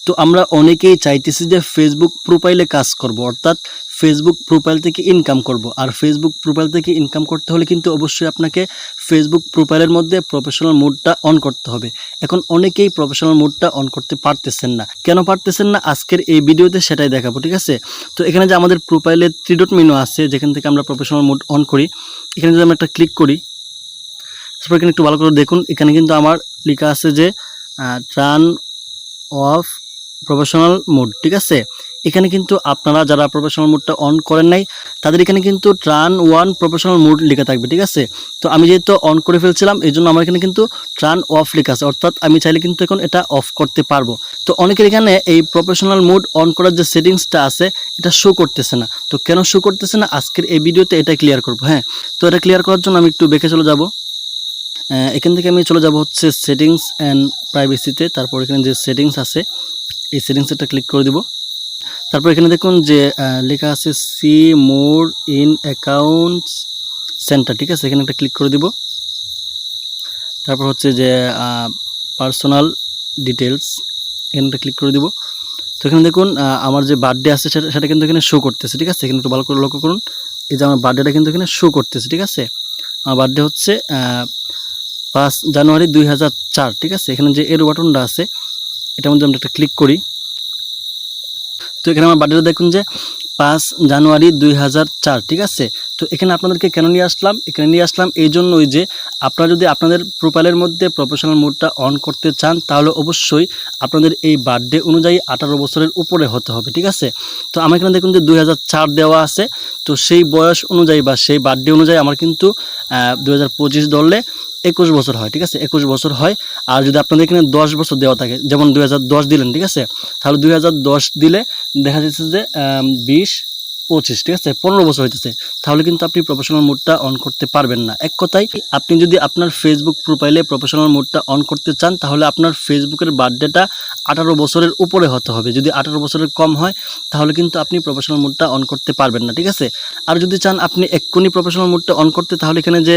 তো আমরা অনেকেই চাইতেছি যে ফেসবুক প্রোফাইলে কাজ করব, অর্থাৎ ফেসবুক প্রোফাইল থেকে ইনকাম করব। আর ফেসবুক প্রোফাইল থেকে ইনকাম করতে হলে কিন্তু অবশ্যই আপনাকে ফেসবুক প্রোফাইলের মধ্যে প্রফেশনাল মোডটা অন করতে হবে। এখন অনেকেই প্রফেশনাল মোডটা অন করতে পারতেছেন না। কেন পারতেছেন না, আজকের এই ভিডিওতে সেটাই দেখাবো, ঠিক আছে। তো এখানে যে আমাদের প্রোফাইলে 3 ডট মেনু আছে, যেখান থেকে আমরা প্রফেশনাল মোড অন করি, এখানে যদি আমরা একটা ক্লিক করি, তারপর এখানে একটু ভালো করে দেখুন, এখানে কিন্তু আমার লেখা আছে যে টার্ন অফ প্রফেশনাল মোড, ঠিক আছে। এখানে কিন্তু আপনারা যারা প্রফেশনাল মোডটা অন করেন নাই তাদের এখানে কিন্তু টার্ন ওয়ান প্রফেশনাল মোড লেখা থাকবে, ঠিক আছে। তো আমি যেহেতু অন করে ফেলছিলাম এই জন্য আমার এখানে কিন্তু টার্ন অফ লেখা আছে, অর্থাৎ আমি চাইলে কিন্তু এখন এটা অফ করতে পারবো। তো অনেকের এখানে এই প্রফেশনাল মোড অন করার যে সেটিংসটা আছে এটা শো করতেছে না। তো কেন শো করতেছে না, আজকের এই ভিডিওতে এটা ক্লিয়ার করবো। হ্যাঁ, তো এটা ক্লিয়ার করার জন্য আমি একটু বেঁকে চলে যাব। এখান থেকে আমি চলে যাব হচ্ছে সেটিংস অ্যান্ড প্রাইভেসিতে। তারপর এখানে যে সেটিংস আছে এই সেটিংসটা ক্লিক করে দিব। তারপর এখানে দেখুন যে লেখা আছে see more in accounts centre, ঠিক আছে। এখানে একটা ক্লিক করে দিব। তারপর হচ্ছে যে পার্সোনাল ডিটেলস, এখানে একটা ক্লিক করে দিব। তো এখানে দেখুন আমার যে বার্থডে আছে সেটা কিন্তু এখানে শো করতেছে, ঠিক আছে। এখানে একটু ভালো করে লক্ষ্য করুন, এই যে আমার বার্থডেটা কিন্তু এখানে শো করতেছে, ঠিক আছে। আমার বার্থডে হচ্ছে 5 জানুয়ারি 2004, ঠিক আছে। এখানে যে এরো বাটনটা আছে এটার মধ্যে আমরা একটা ক্লিক করি। তো এখানে আমার বার্থডেটা দেখুন যে 5 জানুয়ারি 2004, ঠিক আছে। তো এখানে আপনাদেরকে কেন নিয়ে আসলাম, এখানে নিয়ে আসলাম এই জন্যই যে আপনারা যদি আপনাদের প্রোফাইলের মধ্যে প্রফেশনাল মোডটা অন করতে চান তাহলে অবশ্যই আপনাদের এই বার্থডে অনুযায়ী 18 বছরের উপরে হতে হবে, ঠিক আছে। তো আমার এখানে দেখুন যে 2004 দেওয়া আছে, তো সেই বয়স অনুযায়ী বা সেই বার্থডে অনুযায়ী আমার কিন্তু 2025 ধরলে 21 বছর হয়, ঠিক আছে। 21 বছর হয়। আর যদি আপনাদের এখানে 10 বছর দেওয়া থাকে, যেমন 2010 দিলেন, ঠিক আছে, তাহলে 2010 দিলে দেখা যাচ্ছে যে 20-25, ঠিক আছে, 15 বছর হইতেছে। তাহলে কিন্তু আপনি প্রফেশনাল মোডটা অন করতে পারবেন না। এক কথায় আপনি যদি আপনার ফেসবুক প্রোফাইলে প্রফেশনাল মোডটা অন করতে চান তাহলে আপনার ফেসবুকের বার্থডেটা 18 বছরের উপরে হতে হবে। যদি 18 বছরের কম হয় তাহলে কিন্তু আপনি প্রফেশনাল মোডটা অন করতে পারবেন না, ঠিক আছে। আর যদি চান আপনি এক্ষুনি প্রফেশনাল মোডটা অন করতে, তাহলে এখানে যে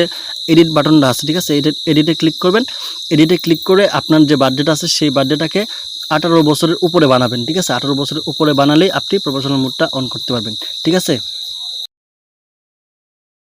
এডিট বাটনটা আছে, ঠিক আছে, এডিটে ক্লিক করবেন। এডিটে ক্লিক করে আপনার যে বার্থডেটা আছে সেই বার্থডেটাকে 18 বছরের উপরে বানাবেন, ঠিক আছে। 18 বছরের উপরে বানালেই আপনি প্রফেশনাল মোডটা অন করতে পারবেন, ঠিক আছে।